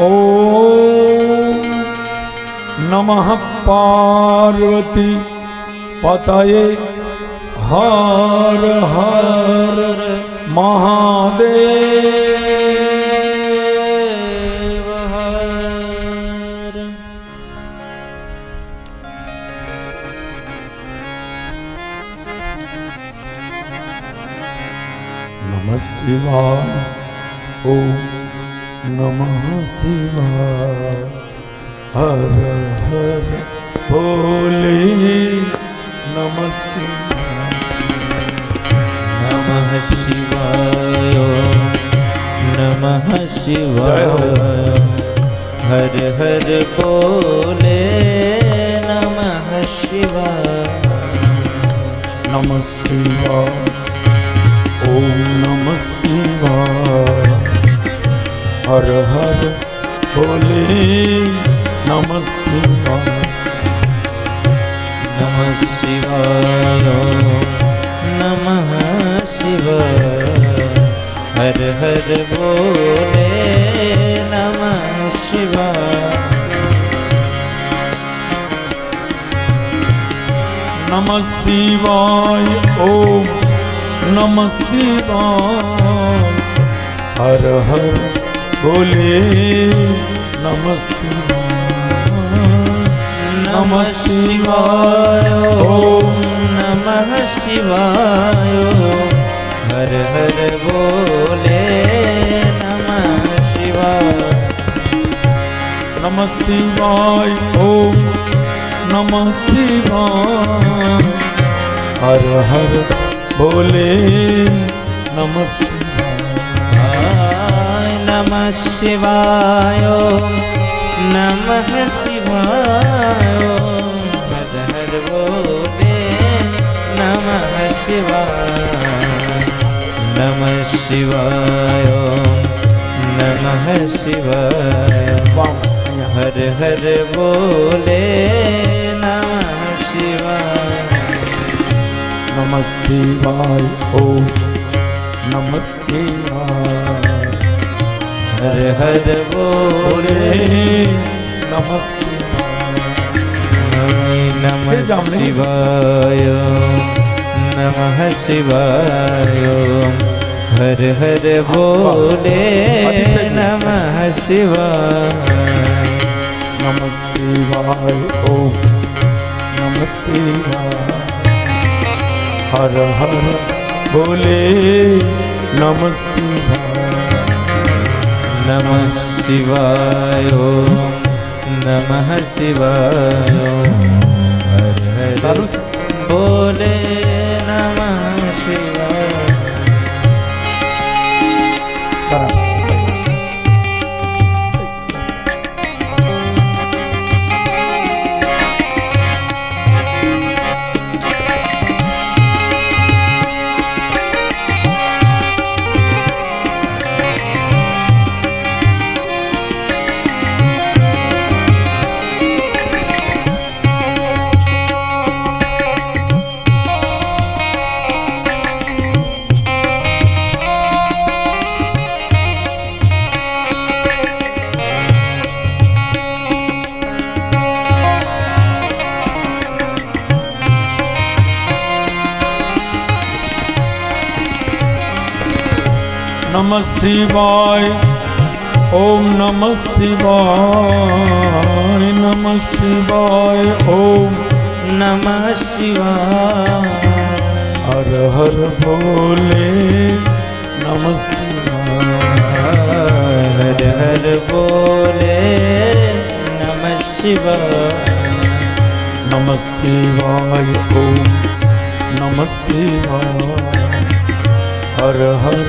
ॐ नमः पार्वती पतये हर हर महादेव हर। नमः शिवाय। ओम नमः शिवाय। हर हर भोले नमः शिवाय। नमः शिवाय। नमः शिवाय। हर हर भोले नमः शिवाय। नमः शिवाय। ओम नमः शिवाय। हर हर भोले नमः शिवाय। नमः शिवाय। नमः शिवाय। हर हर भोले नमः शिवाय। नमः शिवाय। ओम नमः शिवाय। हर हर भोले नमः शिवाय। नमः शिवाय। ओम नमः शिवाय। हर हर भोले नमः शिवाय। नमः शिवाय। ओम नमः शिवाय। हर हर भोले नमः शिवाय। नमः शिवाय। नमः शिवाय। हर हर भोले नमः शिवाय। नमः शिवाय। नमः शिवाय। हर हर भोले नमः शिवाय। नमः शिवाय। ओम नमः शिवाय। हर हर भोले नमः शिवाय। नमः शिवाय। नमः शिवाय। हर हर भोले नमः शिवाय। नमः शिवाय। ओम नमः शिवाय। हर हर भोले नमः शिवाय। नमः शिवाय। नमः शिवाय। हर हर भोले नमः शिवाय। नमः शिवाय। ओम नमः शिवाय। नमः शिवाय। ओम नमः शिवाय। हर हर भोले नमः शिवाय। हर हर भोले नमः शिवाय। नमः शिवाय। ओम नमः शिवाय। हर हर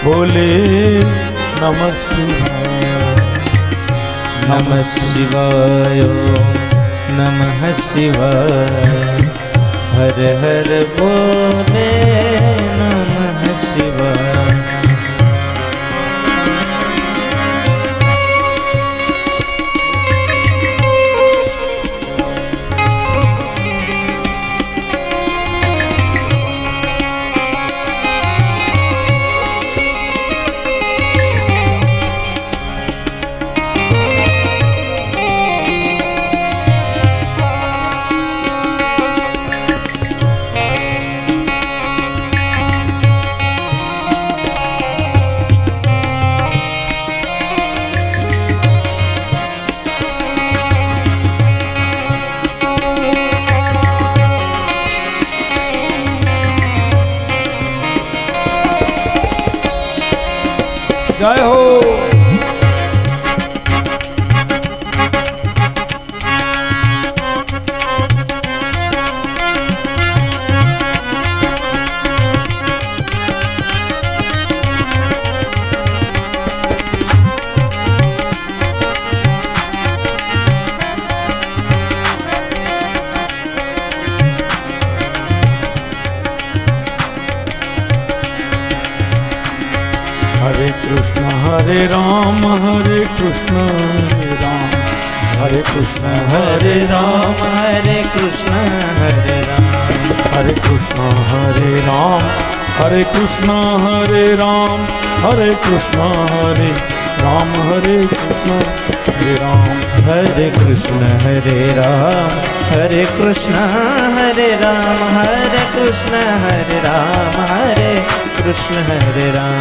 भोले नमः शिवाय। नमः शिवाय। नमः शिवाय। हर हर भोले नमः शिवाय। હરે રામ હરે કૃષ્ણ હરે રામ હરે કૃષ્ણ હરે રામ હરે કૃષ્ણ હરે રામ હરે કૃષ્ણ હરે રામ હરે કૃષ્ણ હરે રામ હરે કૃષ્ણ હરે રામ હરે કૃષ્ણ હરે રામ હરે કૃષ્ણ હરે રામ હરે કૃષ્ણ હરે રામ હરે કૃષ્ણ હરે રામ હરે કૃષ્ણ હરે રામ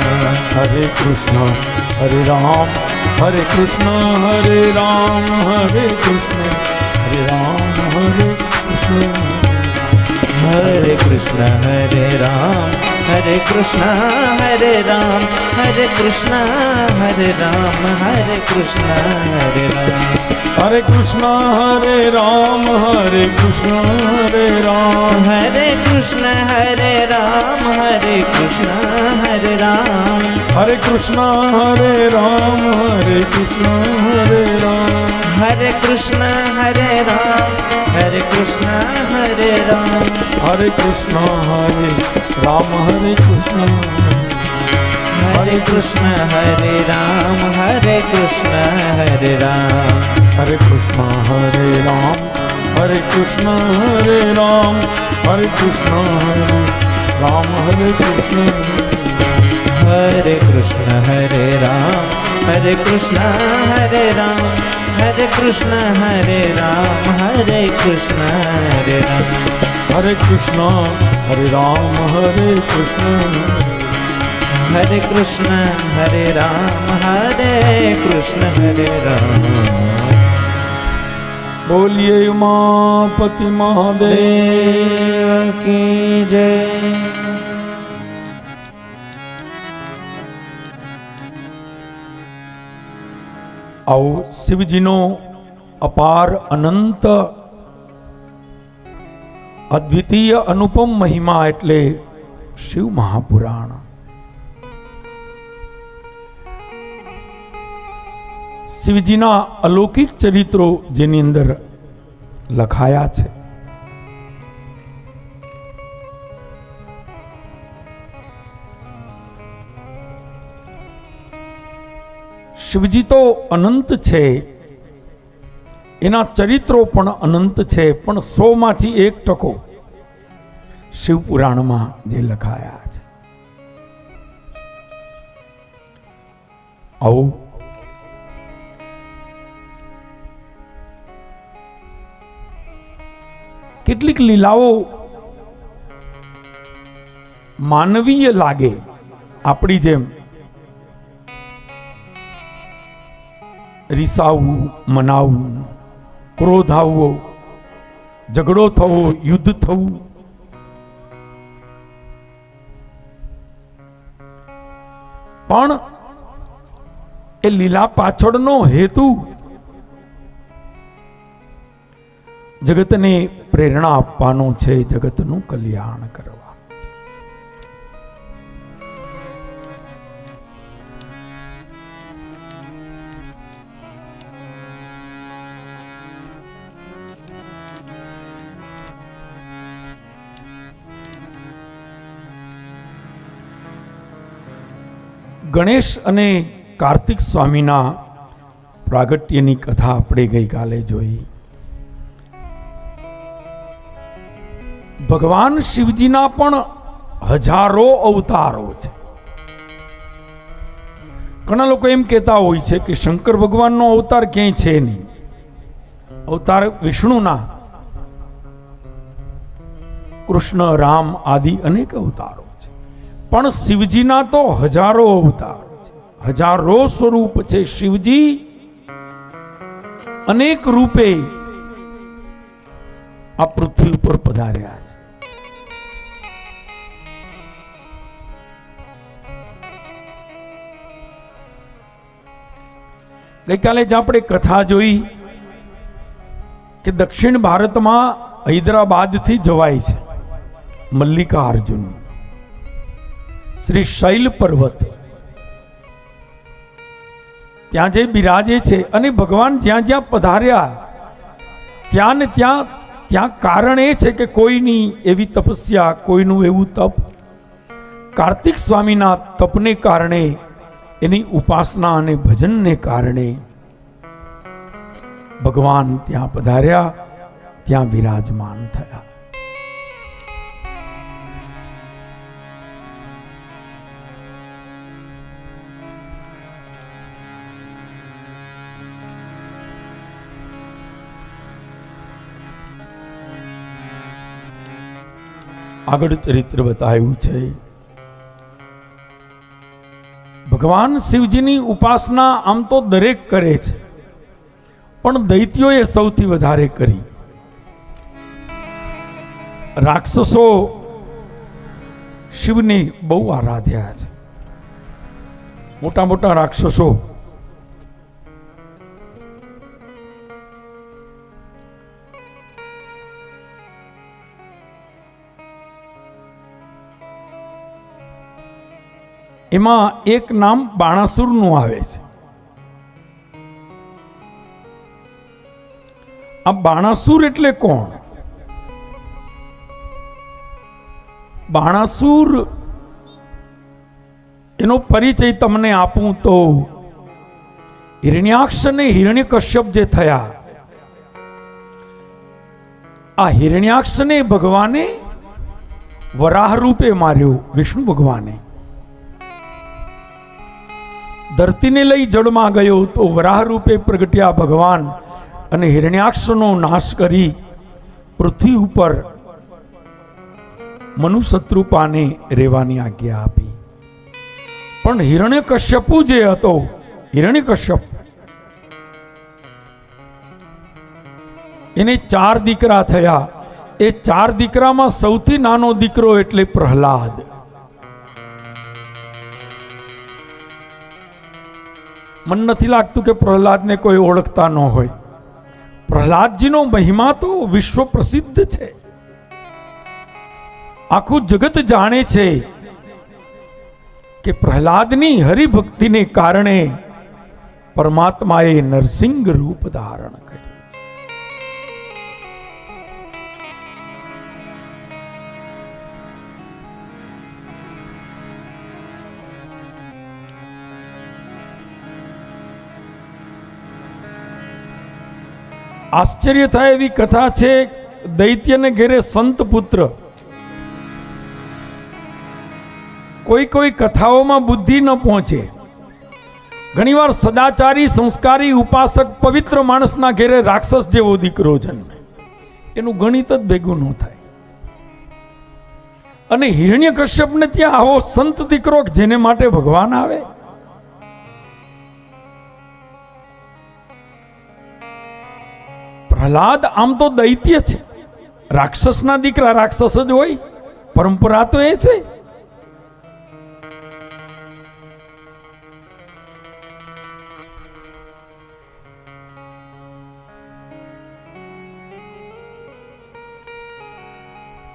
હરે કૃષ્ણ હરે રામ હરે કૃષ્ણ હરે રામ હરે કૃષ્ણ હરે રામ હરે કૃષ્ણ હરે કૃષ્ણ હરે રામ હરે કૃષ્ણ હરે રામ હરે કૃષ્ણ હરે રામ હરે કૃષ્ણ હરે રામ હરે કૃષ્ણ હરે રામ હરે કૃષ્ણ હરે રામ હરે કૃષ્ણ હરે રામ હરે કૃષ્ણ હરે રામ હરે કૃષ્ણ હરે રામ હરે કૃષ્ણ હરે રામ હરે કૃષ્ણ હરે રામ હરે કૃષ્ણ હરે રામ હરે કૃષ્ણ હરે રામ હરે કૃષ્ણ હરે કૃષ્ણ હરે રામ હરે કૃષ્ણ હરે રામ હરે કૃષ્ણ હરે રામ હરે કૃષ્ણ હરે રામ હરે કૃષ્ણ હરે રામ હરે કૃષ્ણ હરે કૃષ્ણ હરે રામ હરે કૃષ્ણ હરે રામ હરે કૃષ્ણ હરે રામ હરે કૃષ્ણ હરે રામ હરે કૃષ્ણ હરે રામ હરે કૃષ્ણ હરે કૃષ્ણ હરે રામ હરે કૃષ્ણ હરે રામ બોલીએ ઉમાપતિ મહાદેવ દેવ કી જય આવો શિવજીનો અપાર અનંત અદ્વિતીય અનુપમ મહિમા એટલે શિવ મહાપુરાણ. શિવજીના અલૌકિક ચરિત્રો જેની અંદર લખાયા છે. શિવજી તો અનંત છે, એના ચરિત્રો પણ અનંત છે, પણ 100માંથી 1% શિવપુરાણમાં જે લખાયા છે. આવું કેટલીક લીલાઓ માનવીય લાગે, આપણી જેમ રીસાવવું, મનાવવું, ક્રોધ આવવો, ઝઘડો થવો, યુદ્ધ થવું, પણ એ લીલા પાછળનો હેતુ જગતને પ્રેરણા આપવાનો છે, જગતનું કલ્યાણ કરવાનું છે. ગણેશ અને કાર્તિક સ્વામીના પ્રાગટ્યની કથા આપણે ગઈકાલે જોઈ. ભગવાન શિવજીના પણ હજારો અવતારો છે. ઘણા લોકો એમ કહેતા હોય છે કે શંકર ભગવાનનો અવતાર ક્યાંય છે નહીં, અવતાર વિષ્ણુના, કૃષ્ણ, રામ આદિ અનેક અવતારો છે, પણ શિવજીના તો હજારો અવતારો છે, હજારો સ્વરૂપ છે. શિવજી અનેક રૂપે આ પૃથ્વી ઉપર પધાર્યા છે. ગઈકાલે જ આપણે કથા જોઈ કે દક્ષિણ ભારતમાં હૈદરાબાદથી જવાય છે મલ્લિકાર્જુન, શ્રી શૈલ પર્વત, ત્યાં જે બિરાજે છે. અને ભગવાન જ્યાં જ્યાં પધાર્યા ત્યાં ને ત્યાં કારણ એ છે કે કોઈની એવી તપસ્યા, કોઈનું એવું તપ, કાર્તિક સ્વામીના તપને કારણે એની ઉપાસના અને ભજનને કારણે ભગવાન ત્યાં પધાર્યા, ત્યાં વિરાજમાન થયા. આગળ ચરિત્ર બતાવ્યું છે. ભગવાન શિવજીની ઉપાસના આમ તો દરેક કરે છે, પણ દૈત્યોએ સૌથી વધારે કરી. રાક્ષસો શિવને બહુ આરાધ્યા છે. મોટા મોટા રાક્ષસો એમાં એક નામ બાણાસુરનું આવે છે. આ બાણાસુર એટલે કોણ? બાણાસુર એનો પરિચય તમને આપું તો હિરણ્યાક્ષ અને હિરણ્યકશ્યપ જે થયા, આ હિરણ્યાક્ષને ભગવાને વરાહ રૂપે માર્યો. વિષ્ણુ ભગવાને ધરતીને લઈ જળમાં ગયો તો વરાહ રૂપે પ્રગટ્યા ભગવાન અને હિરણ્યાક્ષનો નાશ કરી પૃથ્વી ઉપર મનુશત્રુપાને રહેવાની આજ્ઞા આપી. પણ હિરણ્યકશ્યપુ જે હતો, હિરણ્યકશ્યપ, એને 4 દીકરા થયા. એ 4 દીકરામાં સૌથી નાનો દીકરો એટલે પ્રહલાદ. મન નથી લાગતું કે પ્રહલાદને કોઈ ઓળખતા ન હોય. પ્રહલાદજીનો મહિમા તો વિશ્વ પ્રસિદ્ધ છે. આખું જગત જાણે છે કે પ્રહલાદની હરિભક્તિને કારણે પરમાત્માએ નરસિંહ રૂપ ધારણ કર્યું. આશ્ચર્ય થાય એવી કથા છે. દૈત્યને ઘેરે સંત પુત્ર. કોઈ કથાઓમાં બુદ્ધિ ન પહોંચે. ઘણીવાર સદાચારી, સંસ્કારી, ઉપાસક, પવિત્ર માણસના ઘેરે રાક્ષસ જેવો દીકરો જન્મે. એનું ગણિત જ ભેગું ન થાય. અને હિરણ્યકશ્યપને ત્યાં આવો સંત દીકરો જેને માટે ભગવાન આવે. પ્રહલાદ આમ તો દૈત્ય છે, રાક્ષસના દીકરા રાક્ષસ જ હોય, પરંપરા તો એ છે.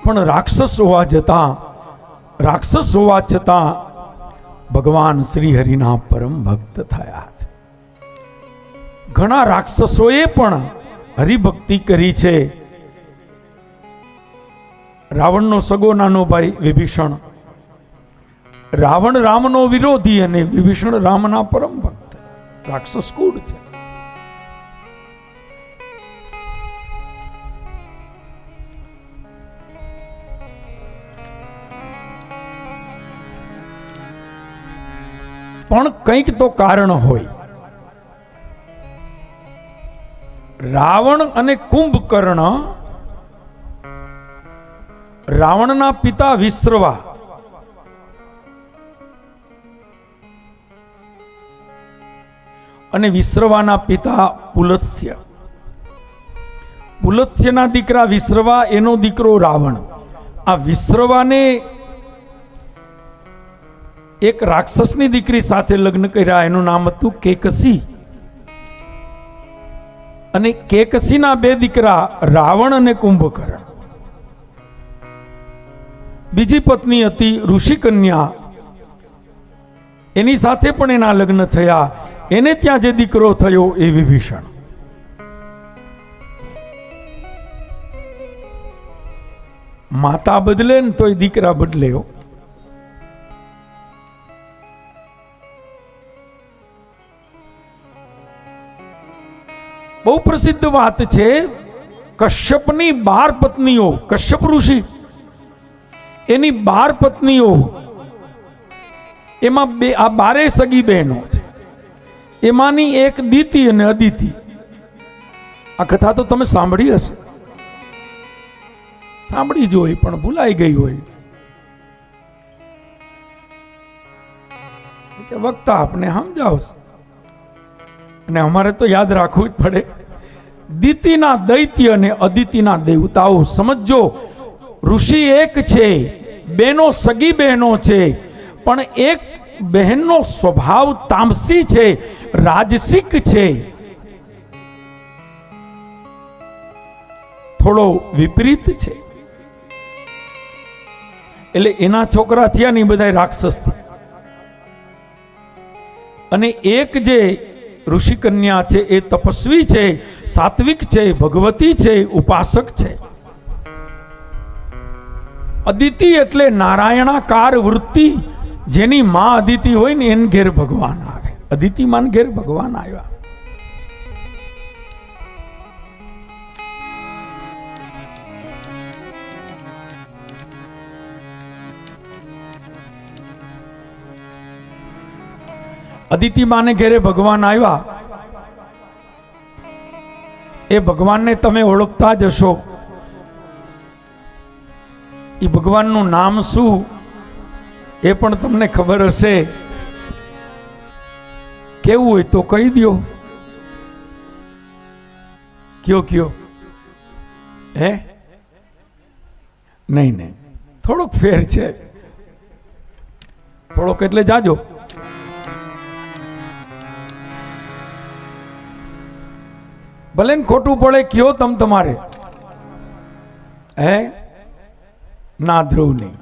પણ રાક્ષસ હોવા છતાં ભગવાન શ્રી હરિના પરમ ભક્ત થયા છે. ઘણા રાક્ષસોએ પણ હરિભક્તિ કરી છે. રાવણનો સગો નાનો ભાઈ વિભીષણ, રાવણ રામનો વિરોધી અને વિભીષણ રામના પરમ ભક્ત. રાક્ષસ કુળ છે. પણ કંઈક તો કારણ હોય. રાવણ અને કુંભકર્ણ, રાવણના પિતા વિશ્રવા અને વિશ્રવાના પિતા પુલત્સ્ય. પુલત્સ્યના દીકરા વિશ્રવા, એનો દીકરો રાવણ. આ વિશ્રવાને એક રાક્ષસની દીકરી સાથે લગ્ન કર્યા. એનું નામ હતું કેકસી. અને કેકસીના 2 દીકરા રાવણ અને કુંભકર્ણ. બીજી પત્ની હતી ઋષિકન્યા, એની સાથે પણ એના લગ્ન થયા. એને ત્યાં જે દીકરો થયો એ વિભીષણ. માતા બદલે ને તોય દીકરા બદલે. બહુ પ્રસિદ્ધ વાત છે. કશ્યપની 12 પત્નીઓ, કશ્યપ ઋષિ એની 12 પત્નીઓ, એમાં આ 12 સગી બહેનો છે. એમાંની એક દીતિ અને અદિતિ. આ કથા તો તમે સાંભળી હશે, સાંભળી જ હોય પણ ભૂલાઈ ગઈ હોય કે વક્તા આપને સમજાવશે, અને અમારે તો યાદ રાખવું જ પડે. દીતિના દૈત્ય અને અદિતિના દેવતાઓ. સમજો, ઋષિ એક છે, બહેનો સગી બહેનો છે, પણ એક બહેનનો સ્વભાવ તામસી છે, રાજસિક છે, થોડો વિપરીત છે. એટલે એના છોકરા થયા ને બધા રાક્ષસ થયા. અને એક જે ઋષિ કન્યા છે એ તપસ્વી છે, સાત્વિક છે, ભગવતી છે, ઉપાસક છે. અદિતિ એટલે નારાયણાકાર વૃત્તિ. જેની માં અદિતિ હોય ને એને ઘેર ભગવાન આવે. અદિતિ માન ઘેર ભગવાન આવ્યા. અદિતિ માને ઘેરે ભગવાન આવ્યા. એ ભગવાનને તમે ઓળખતા જ હશો. એ ભગવાનનું નામ શું એ પણ તમને ખબર હશે. કેવું હોય તો કહી દો. કયો કયો? હે? નહીં નહીં, થોડોક ફેર છે. થોડોક એટલે જાજો. ભલે ને ખોટું પડે કયો તમ તમારે. હે? ના, ધ્રુવ નહીં.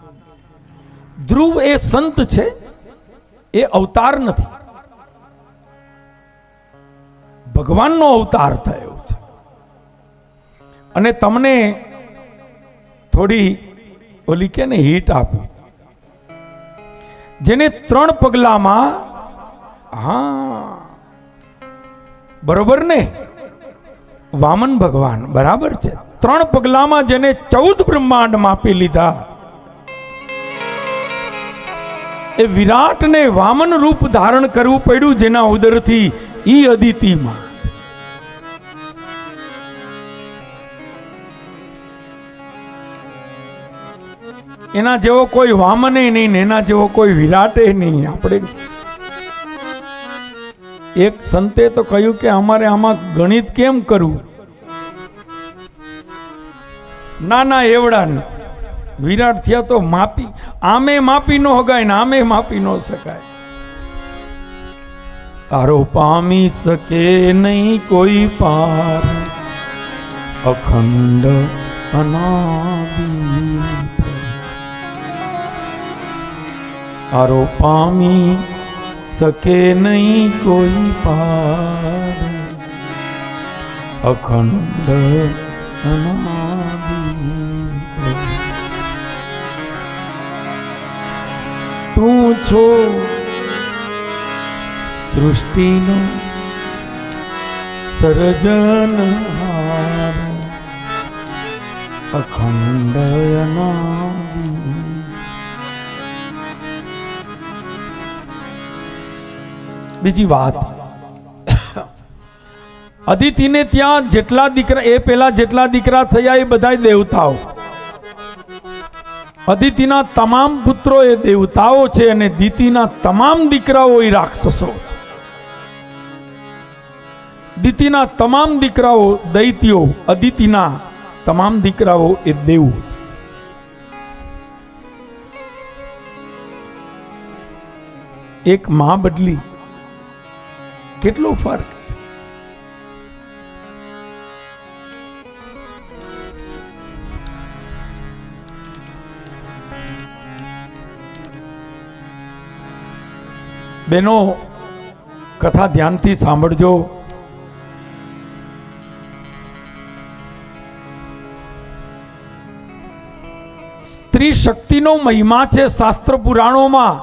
ધ્રુવ એ સંત છે, એ અવતાર નથી. ભગવાનનો અવતાર થયો છે. અને તમને થોડી ઓલી કે ને હીટ આપું. જેને 3 પગલામાં, હા બરોબર ને, વામન ભગવાન બરાબર છે. 3 પગલામાં જેને 14 બ્રહ્માંડ માપી લીધા, એ વિરાટને વામન રૂપ ધારણ કરવું પડ્યું. જેના ઉદરથી ઈ અદિતિમાં છે. એના જેવો કોઈ વામને નહીં, એના જેવો કોઈ વિરાટે નહીં. આપણે એક સંતે તો કહ્યું કે અમારે આમાં ગણિત કેમ કરવું? ના ના, એવડા ને વિરાટ થયા તો માપી, આમે માપી નો હગાય ને આમે માપી નો શકાય. તારો પામી શકે નહીં કોઈ પાર, અખંડ અનાદિ. તારો પામી શકે નહીં કોઈ પાર, અખંડ અનાદિ. તું છો સૃષ્ટિનો સર્જનહાર, અખંડ અનાદિ. બીજી વાત, અદિતિને ત્યાં જેટલા દીકરા, એ પેલા જેટલા દીકરા થયા એ બધા દેવતાઓ. અદિતિના તમામ પુત્રો એ દેવતાઓ છે, અને દિતિના તમામ દીકરાઓ એ રાક્ષસો છે. દિતિના તમામ દીકરાઓ દૈત્યો, અદિતિના તમામ દીકરાઓ એ દેવ છે. એક માં બદલી, કેટલો ફરક છે. બેનો, કથા ધ્યાનથી સાંભળજો. સ્ત્રી શક્તિનો મહિમા છે શાસ્ત્ર પુરાણોમાં.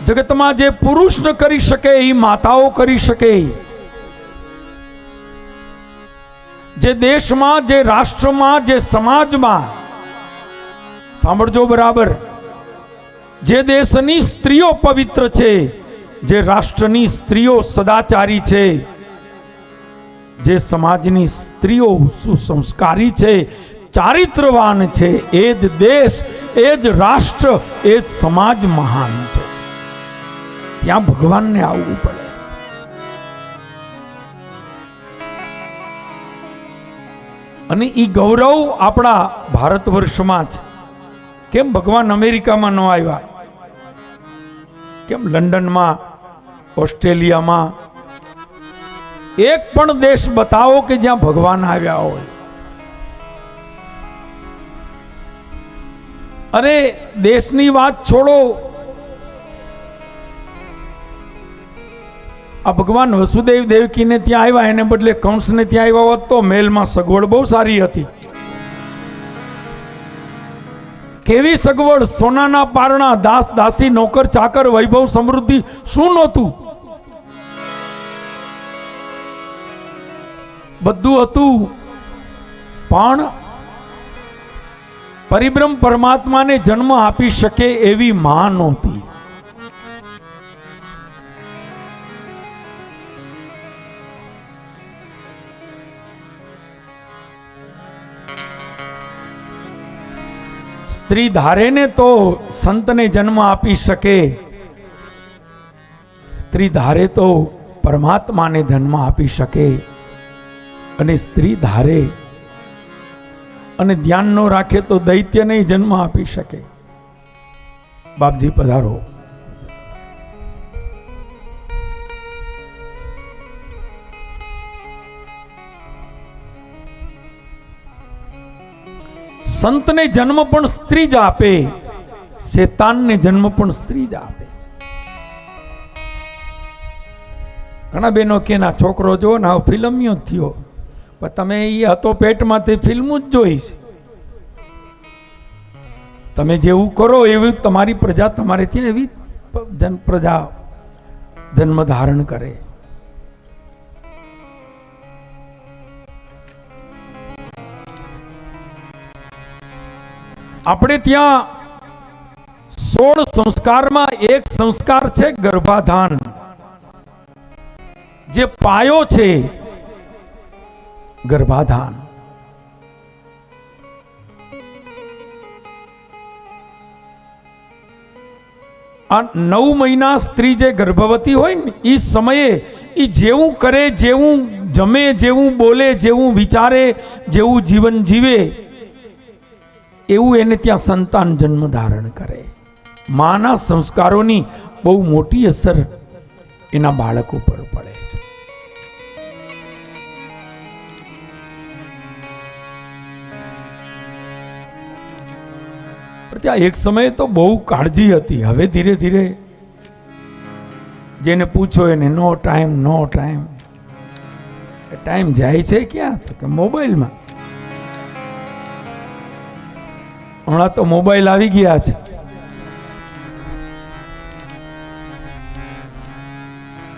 જગતમાં જે પુરુષ ન કરી શકે એ માતાઓ કરી શકે. જે દેશમાં, જે રાષ્ટ્રમાં, જે સમાજમાં, સાંભળજો બરાબર, જે દેશની સ્ત્રીઓ પવિત્ર છે, જે રાષ્ટ્રની સ્ત્રીઓ સદાચારી છે, જે સમાજની સ્ત્રીઓ સુસંસ્કારી છે, ચારિત્રવાન છે, એ જ દેશ, એ જ રાષ્ટ્ર, એ જ સમાજ મહાન છે. ત્યાં ભગવાનને આવવું પડે. અને એ ગૌરવ આપણા ભારત વર્ષમાં છે. કેમ ભગવાન અમેરિકામાં ન આવ્યા? કેમ લંડનમાં, ઓસ્ટ્રેલિયામાં? એક પણ દેશ બતાવો કે જ્યાં ભગવાન આવ્યા હોય. અરે દેશની વાત છોડો, આ ભગવાન વસુદેવ દેવકીને ત્યાં આવ્યા, એને બદલે કંસને ત્યાં આવ્યા હોત તો મહેલમાં સગવડ બહુ સારી હતી. કેવી સગવડ! સોનાના પારણા, દાસ દાસી, નોકર ચાકર, વૈભવ સમૃદ્ધિ, શું નહોતું? બધું હતું. પણ પરિબ્રહ્મ પરમાત્માને જન્મ આપી શકે એવી માં નહોતી. સ્ત્રી ધારે ને તો સંતને જન્મ આપી શકે, સ્ત્રી ધારે તો પરમાત્માને જન્મ આપી શકે. અને સ્ત્રી ધારે અને ધ્યાન ન રાખે તો દૈત્યને જન્મ આપી શકે. બાપજી પધારો. સંતને જન્મ પણ સ્ત્રી જ આપે, શેતાનને જન્મ પણ સ્ત્રી જ આપે. ઘણા બહેનો કે ના છોકરો જો ને ફિલ્મિયો થયો, પણ તમે એ હતો પેટમાંથી ફિલ્મ જ જોઈશ. તમે જેવું કરો એવી તમારી પ્રજા તમારે ત્યાં એવી પ્રજા જન્મ ધારણ કરે. આપણે ત્યાં 16 સંસ્કારમાં એક સંસ્કાર છે ગર્ભાધાન, જે પાયો છે ગર્ભાધાન. આ 9 મહિના સ્ત્રી જે ગર્ભવતી હોય ને એ સમયે એ જેવું કરે, જેવું જમે, જેવું બોલે, જેવું વિચારે, જેવું જીવન જીવે એવું એને ત્યાં સંતાન જન્મ ધારણ કરે. માના સંસ્કારોની બહુ મોટી અસર એના બાળક ઉપર પડે છે. ત્યાં એક સમયે તો બહુ કાળજી હતી. હવે ધીરે ધીરે જેને પૂછો એને નો ટાઈમ, નો ટાઈમ. ટાઈમ જાય છે ક્યાં? તો કે મોબાઈલમાં. હમણાં તો મોબાઈલ આવી ગયા છે.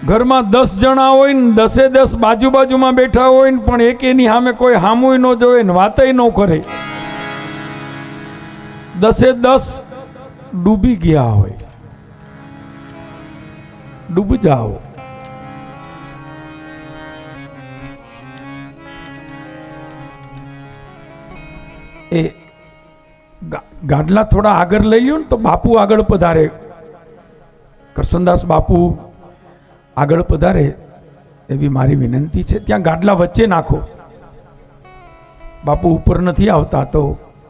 ઘરમાં 10 જણા હોય ને 10 બાજુમાં બેઠા હોય ને પણ એક એની સામે કોઈ હામુય ન જોવે ને વાતય ન કરે. 10 ડૂબી ગયા હોય. ડૂબ જાઓ. એ ગાડલા થોડા આગળ લઈ લ્યો ને તો બાપુ આગળ પધારે. કરશનદાસ બાપુ આગળ પધારે એવી મારી વિનંતી છે. ત્યાં ગાડલા વચ્ચે નાખો. બાપુ ઉપર નથી આવતા તો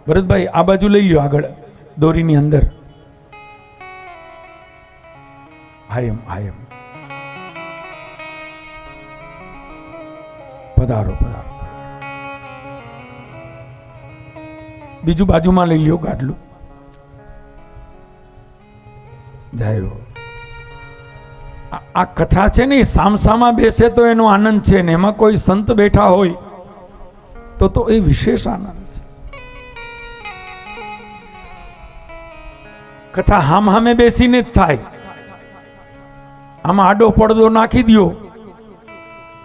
ભરતભાઈ આ બાજુ લઈ લ્યો, આગળ દોરીની અંદર. હાયમ હાયમ. પધારો પધારો. બીજું બાજુમાં લઈ લ્યો ગાડલું. જાય. આ કથા છે ને સામસામા બેસે તો એનો આનંદ છે ને એમાં કોઈ સંત બેઠા હોય તો એ વિશેષ આનંદ છે. કથા હામે બેસીને જ થાય. આમાં આડો પડદો નાખી દો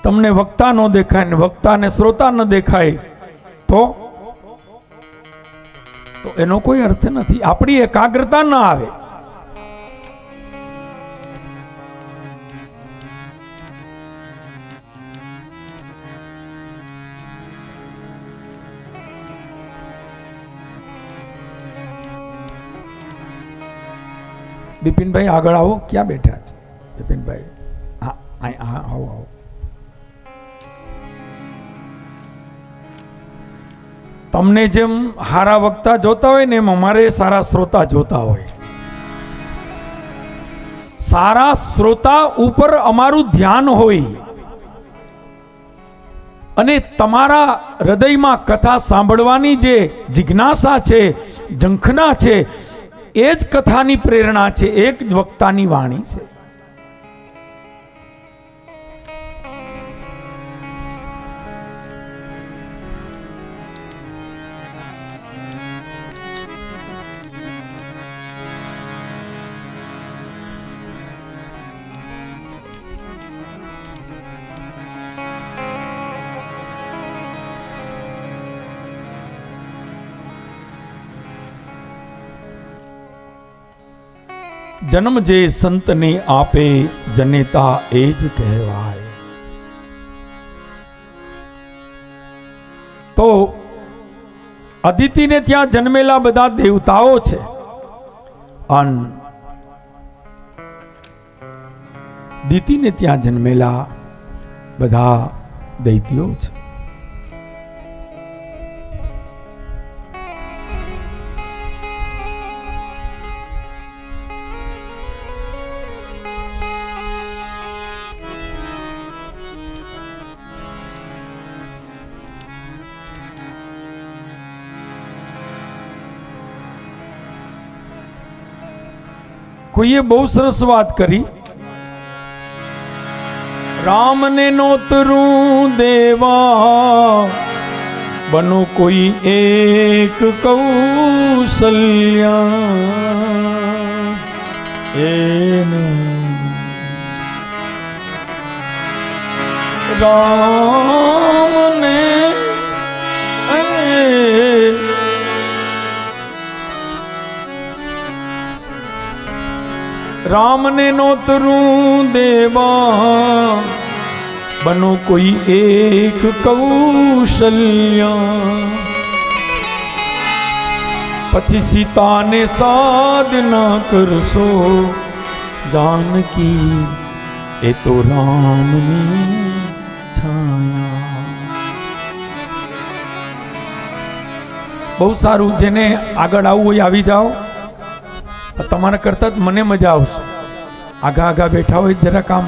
તમને વક્તા ન દેખાય ને વક્તાને શ્રોતા ન દેખાય તો એનો કોઈ અર્થ નથી. આપણી એકાગ્રતા ન આવે. બિપિનભાઈ આગળ આવો. ક્યાં બેઠા છે બિપિનભાઈ? હા આવો આવો. તમને જેમ હારા વક્તા જોતા હોય ને એમ અમારે સારા શ્રોતા જોતા હોય. સારા શ્રોતા ઉપર અમારું ધ્યાન હોય અને તમારા હૃદયમાં કથા સાંભળવાની જે જિજ્ઞાસા છે, ઝંખના છે, એ જ કથાની પ્રેરણા છે, એક જ વક્તાની વાણી છે. જન્મ જે સંતને આપે જનેતા એ જ કહેવાય. તો અદિતિને ત્યાં જન્મેલા બધા દેવતાઓ છે અને દિતિને ત્યાં જન્મેલા બધા દૈત્યો છે. કોઈએ બહુ સરસ વાત કરી. રામને નોતરું દેવા બનો કોઈ એક કૌશલ્યા એને રામને રામને નોતરું દેવા બનો કોઈ એક કૌશલ્યા. પછી સીતાને સાધના કરશો જાનકી એ તો રામની છાયા. બહુ સારું. જેને આગળ આવવું હોય આવી જાઓ. તમારા કરતા જ મને મજા આવશે. આગા આગા બેઠા હોય જરા કામ.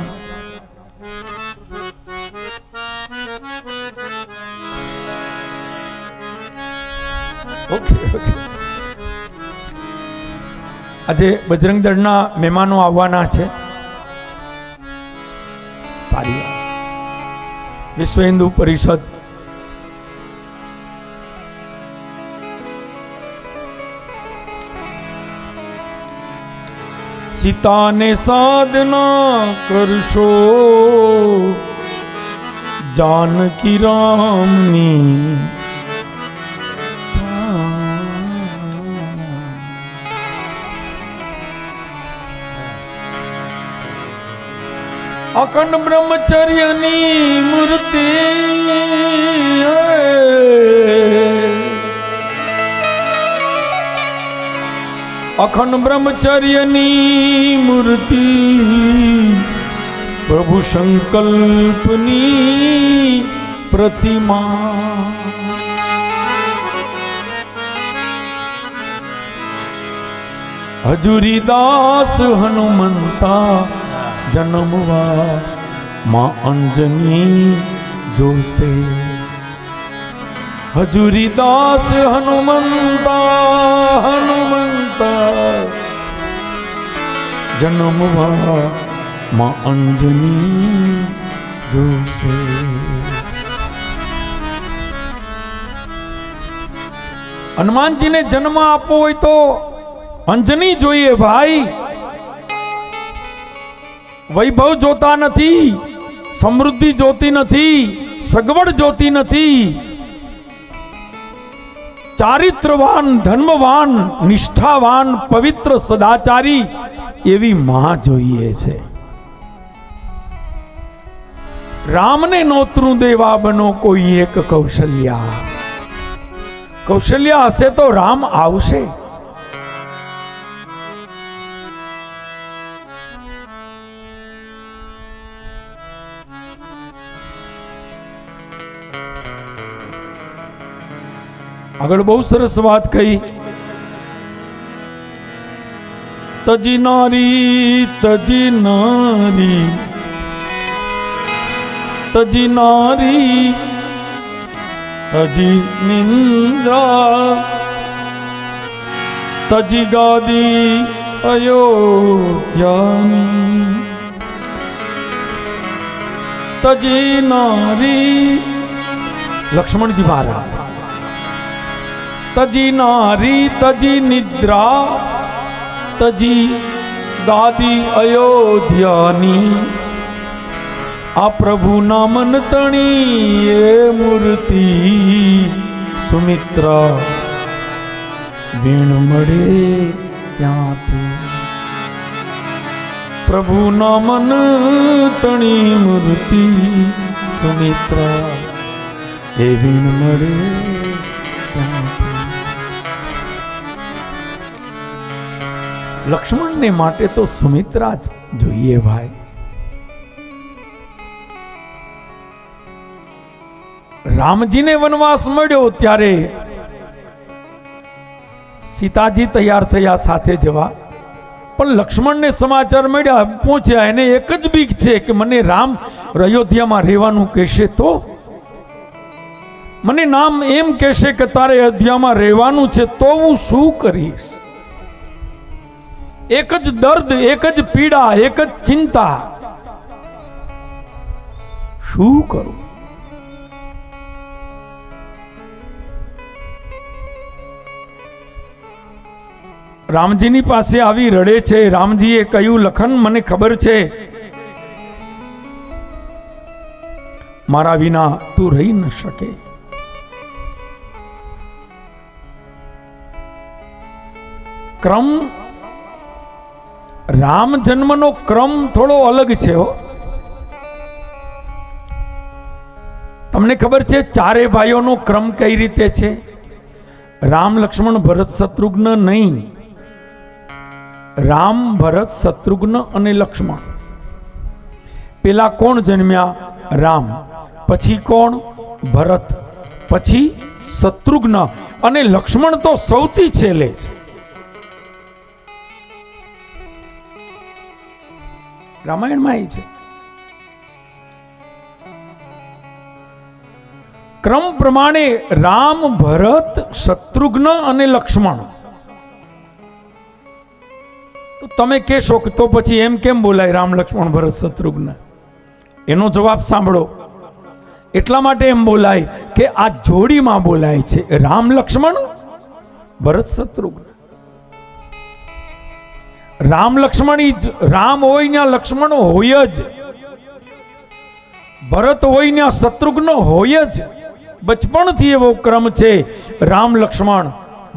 Okay okay. આજે બજરંગ દળના મહેમાનો આવવાના છે. સારી વાત. વિશ્વ હિન્દુ પરિષદ સીતાને સાધના કરશો જાનકી રામની. અખંડ બ્રહ્મચર્યની મૂર્તિ અખંડ બ્રહ્મચર્યની મૂર્તિ પ્રભુ સંકલ્પની પ્રતિમા. હજુરી દાસ હનુમંતા જન્મવા માં અંજની જોશે. હજુરી દાસ હનુમંતા જન્મવા માં અંજની જોશે. હનુમાનજીને જન્મ આપવો હોય તો અંજની જોઈએ ભાઈ. વૈભવ જોતા નથી, સમૃદ્ધિ જોતી નથી, સગવડ જોતી નથી. ચારિત્રવાન, ધર્મવાન, નિષ્ઠાવાન, પવિત્ર, સદાચારી એવી માં જોઈએ છે. રામને નોતરું દેવા બનો કોઈ એક કૌશલ્યા. કૌશલ્યા હશે તો રામ આવશે. આગળ બહુ સરસ વાત કહી. તજી નારી, તજી નારી, તજી નારી, તજી નિંદ્રા, તજી ગાદી અયોધ્યાની, તજી નારી. લક્ષ્મણજી મહારાજ, તજી નારી, તજી નિદ્રા, તજી ગાદી અયોધ્યાની. આ પ્રભુના મન તણી એ મૂર્તિ સુમિત્રા વીણ મળે ત્યાંથી. પ્રભુના મન તણી મૂર્તિ સુમિત્રા એ વીણ મળે ત્યાંથી. લક્ષ્મણને માટે તો સુમિત્રા જ જોઈએ ભાઈ. રામજીને વનવાસ મળ્યો ત્યારે સીતાજી તૈયાર થયા સાથે જવા, પણ લક્ષ્મણને સમાચાર મળ્યા, પહોંચ્યા. એને એક જ બીક છે કે મને રામ અયોધ્યામાં રહેવાનું કહેશે તો, મને નામ એમ કહેશે કે તારે અયોધ્યામાં રહેવાનું છે તો હું શું કરીશ. એક જ દર્દ, એક જ પીડા, એક જ ચિંતા, શું કરું. રામજીની પાસે આવી રડે છે. રામજીએ કહ્યું, લખન મને ખબર છે મારા વિના તું રહી ન શકે. ક્રમ, રામ જન્મનો ક્રમ થોડો અલગ છે હો. તમને ખબર છે ચારે ભાઈઓનો ક્રમ કઈ રીતે છે? રામ, લક્ષ્મણ, ભરત, શત્રુઘ્ન નહીં. રામ, ભરત, શત્રુઘ્ન અને લક્ષ્મણ. પેલા કોણ જન્મ્યા? રામ. પછી કોણ? ભરત. પછી શત્રુઘ્ન. અને લક્ષ્મણ તો સૌથી છેલ્લે છે. રામાયણમાં એ છે. ક્રમ પ્રમાણે રામ, ભરત, શત્રુઘ્ન અને લક્ષ્મણ. તો તમે કહેશો કે તો પછી એમ કેમ બોલાય રામ, લક્ષ્મણ, ભરત, શત્રુઘ્ન? એનો જવાબ સાંભળો. એટલા માટે એમ બોલાય કે આ જોડીમાં બોલાય છે. રામ, લક્ષ્મણ, ભરત, શત્રુઘ્ન. રામ લક્ષ્મણ, રામ હોય ને લક્ષ્મણ હોય જ, ભરત હોય ને શત્રુઘ્ન હોય જ. બચપણથી એવો ક્રમ છે. રામ, લક્ષ્મણ,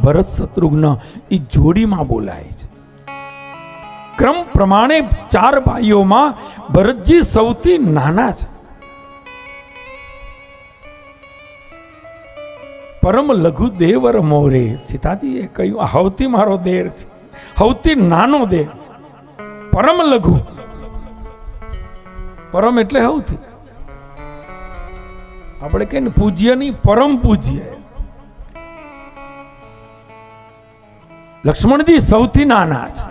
ભરત, શત્રુઘ્ન એ જોડીમાં બોલાય છે. ક્રમ પ્રમાણે ચાર ભાઈઓમાં ભરતજી સૌથી નાના છે. પરમ લઘુ દેવર મોરે. સીતાજીએ કહ્યું સૌથી મારો દેર છે, સૌથી નાનો દેર છે. પરમ લઘુ. પરમ એટલે સૌથી. આપણે કહીએ ને પૂજ્ય નહીં, પરમ પૂજ્ય. લક્ષ્મણજી સૌથી નાના છે,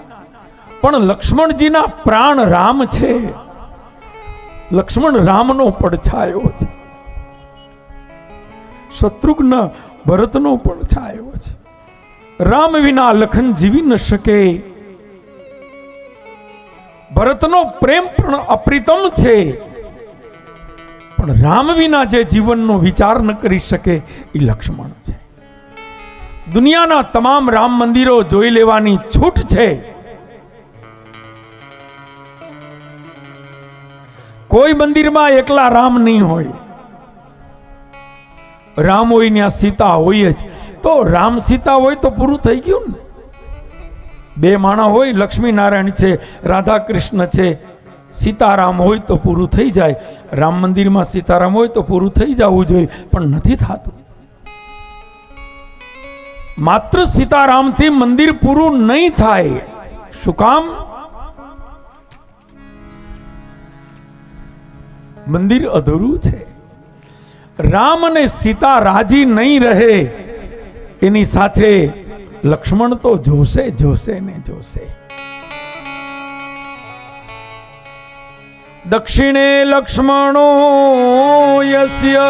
પણ લક્ષ્મણજીના પ્રાણ રામ છે. લક્ષ્મણ રામનો પડછાયો છે. શત્રુઘ્ન ભરતનો પડછાયો છે. રામ વિના લખન જીવી ન શકે. ભરતનો પ્રેમ પણ અપ્રિતમ છે, પણ રામ વિના જે જીવનનો વિચાર ન કરી શકે એ લક્ષ્મણ છે. દુનિયાના તમામ રામ મંદિરો જોઈ લેવાની છૂટ છે. કોઈ મંદિરમાં એકલા રામ નહીં હોય. રામ હોય ત્યાં સીતા હોય જ. તો રામ સીતા હોય તો પૂરું થઈ ગયું ને. બે માણા હોય, લક્ષ્મી નારાયણ છે, રાધા કૃષ્ણ છે, સીતારામ હોય તો પૂરું થઈ જાય. રામ મંદિરમાં સીતારામ હોય તો પૂરું થઈ જવું જોઈએ, પણ નથી થતું. માત્ર સીતારામથી મંદિર પૂરું નહીં થાય. શું કામ? મંદિર અધૂરું છે. રામ અને સીતા રાજી નહીં રહે, એની સાથે લક્ષ્મણ તો જોશે જોશે ને જોશે. દક્ષિણે લક્ષ્મણો યસ્ય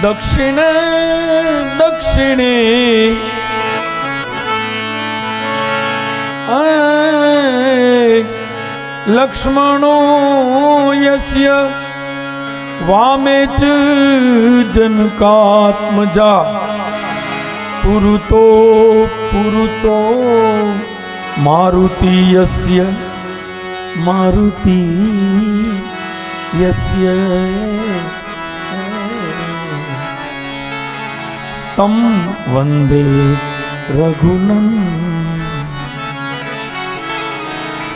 દક્ષિણે દક્ષિણે લક્ષ્મણો યસ્ય વામે ચ જનકાત્મજા પુરુતો પુરુતો મારુતિ યસ્ય મારુતિ યસ્ય તમ વંદે રઘુનંદન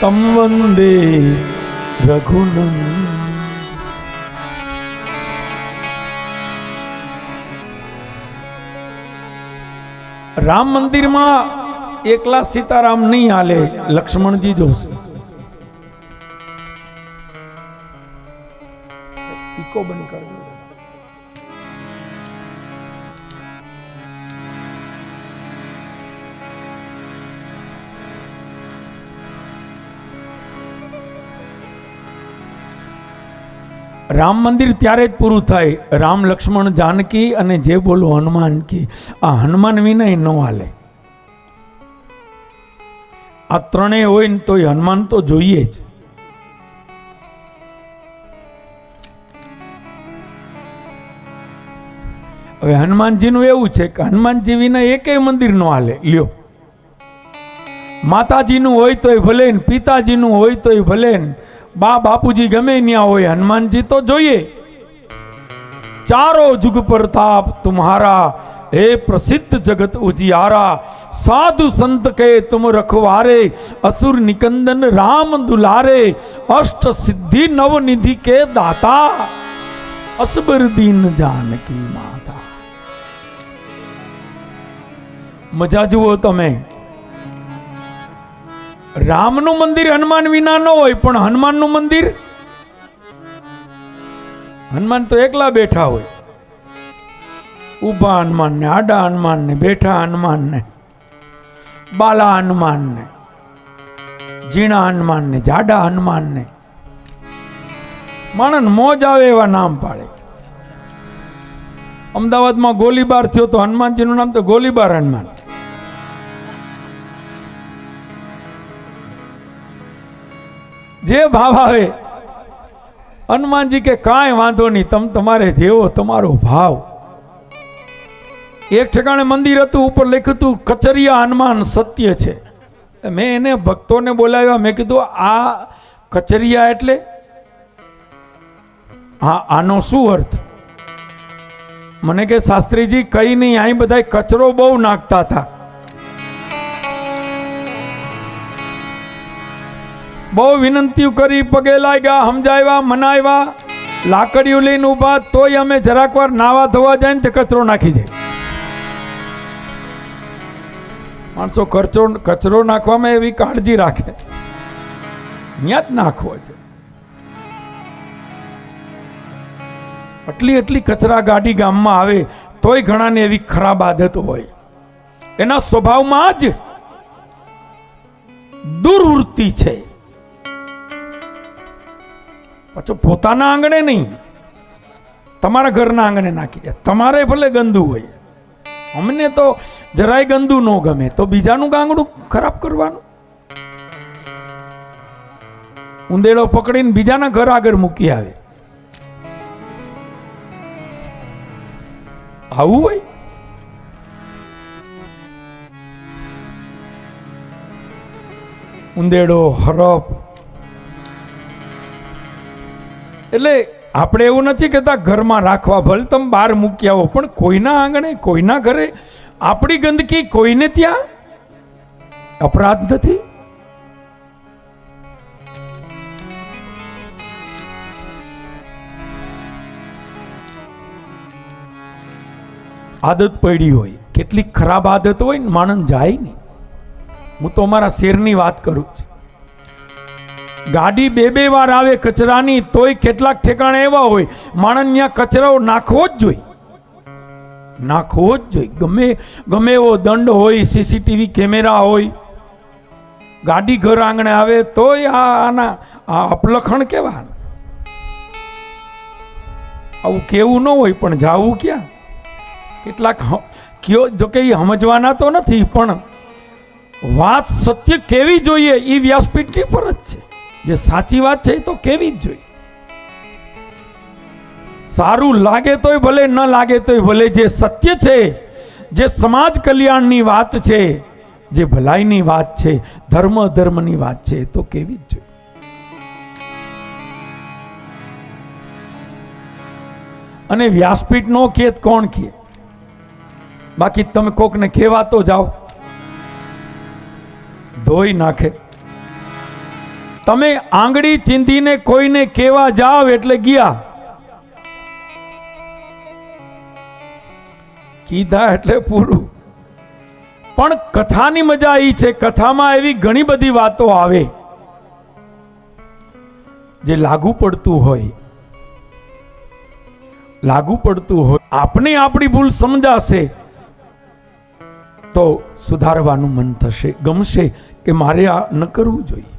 તમ વંદે રઘુનંદન. રામ મંદિરમાં એકલા સીતારામ નહીં હાલે, લક્ષ્મણજી જોશે. ઇકો બંધ કરી દો. રામ મંદિર ત્યારે જ પૂરું થાય, રામ લક્ષ્મણ જાનકી અને જે બોલો હનુમાન કી. આ હનુમાન વિનય ન હાલે. આ ત્રણેય હોય ને તો હનુમાન તો જોઈએ જ. હવે હનુમાનજીનું એવું છે કે હનુમાનજી વિના એકેય મંદિર ન હાલે. લ્યો, માતાજીનું હોય તોય ભલે ને, પિતાજીનું હોય તોય ભલે ને, બા બાપુજી ગમે ત્યાં હોય, હનુમાનજી તો જોઈએ. ચારો જુગ પ્રતાપ तुम्हारा हे प्रसिद्ध जगत उजियारा साधु संत के तुम रखवारे असुर निकंदन राम दुलारे अष्ट सिद्धि नव निधि के दाता असबर दीन जानकी माता. મજા જુઓ તમે. રામનું મંદિર હનુમાન વિના ન હોય, પણ હનુમાનનું મંદિર, હનુમાન તો એકલા બેઠા હોય. ઊભા હનુમાન ને, આડા હનુમાન ને, બેઠા હનુમાન ને, બાલા હનુમાન ને, ઝીણા હનુમાન ને, જાડા હનુમાન ને. માણસ મોજ આવે એવા નામ પાડે. અમદાવાદમાં ગોલીબાર થયો તો હનુમાનજીનું નામ તો ગોલીબાર હનુમાન. જે ભાવ આવે, હનુમાનજી કે કાંઈ વાંધો નહીં, તમ તમારે જેવો તમારો ભાવ. એક ઠેકાણે મંદિર હતું, ઉપર લખ્યું હતું કચરિયા હનુમાન સત્ય છે. મેં એને ભક્તોને બોલાવ્યા, મેં કીધું આ કચરિયા એટલે હા, આનો શું અર્થ? મને કે શાસ્ત્રીજી કઈ નહીં, અહીં બધા કચરો બહુ નાખતા હતા, બહુ વિનંતીઓ કરી, પગે લાગ્યા, સમજાવ્યા, મનાવ્યા, લાકડીઓ લઈને ઊભા, તોય અમે જરાક વાર નાવા ધોવા જાય ને તે કચરો નાખી જાય. માણસો કચરો નાખવામાં એવી કાળજી રાખે, ત્યાં જ નાખવો છે. એટલી કચરા ગાડી ગામમાં આવે તોય ઘણાને એવી ખરાબ આદત હોય. એના સ્વભાવમાં જ દુર્વૃત્તિ છે. પાછો પોતાના આંગણે નહીં, તમારા ઘરના આંગણે નાખી દે. તમારે ભલે ગંદુ હોય, અમને તો જરાય ગંદુ ન ગમે, તો બીજાનું આંગણું ખરાબ કરવાનું. ઉંદેડો પકડીને બીજાના ઘર આગળ મૂકી આવે, આવું હોય? ઉંદેડો, હરપ. એટલે આપણે એવું નથી કહેતા ઘરમાં રાખવા, ભલે તમે બહાર મૂકી આવો, પણ કોઈના આંગણે, કોઈના ઘરે આપણી ગંદકી કોઈને ત્યાં અપરાધ નથી. આદત પડી હોય, કેટલીક ખરાબ આદત હોય ને માણસ જાય નહીં. હું તો અમારા શેરની વાત કરું છું. ગાડી બે વાર આવે કચરાની, તોય કેટલાક ઠેકાણે એવા હોય માણસ ત્યાં કચરો નાખવો જ જોઈએ, નાખવો જ જોઈએ. ગમે એવો દંડ હોય, સીસીટીવી કેમેરા હોય, ગાડી ઘર આંગણે આવે તોય આના અપલખણ કેવા. આવું કેવું ન હોય, પણ જાવું ક્યાં. કેટલાક કયો જો કે એ સમજવાના તો નથી, પણ વાત સત્ય કેવી જોઈએ એ વ્યાસપીઠની ફરજ છે. જે સાચી વાત છે એ તો કેવી જ જોઈએ. સારું લાગે તોય ભલે, ન લાગે તોય ભલે, જે સત્ય છે, જે સમાજ કલ્યાણની વાત છે, જે ભલાઈની વાત છે, ધર્મની વાત છે, એ તો કેવી જ જોઈએ. અને વ્યાસપીઠ નો કે કોણ કે? બાકી તમે કોકને કહેવા તો જાઓ, ધોઈ નાખે. તમે આંગળી ચીંધીને કોઈને કહેવા જાવ એટલે ગયા, કીધા એટલે પૂરું. પણ કથાની મજા એ છે, કથામાં એવી ઘણી બધી વાતો આવે જે લાગુ પડતું હોય, આપને આપણી ભૂલ સમજાશે તો સુધારવાનું મન થશે, ગમશે કે મારે આ ન કરવું જોઈએ.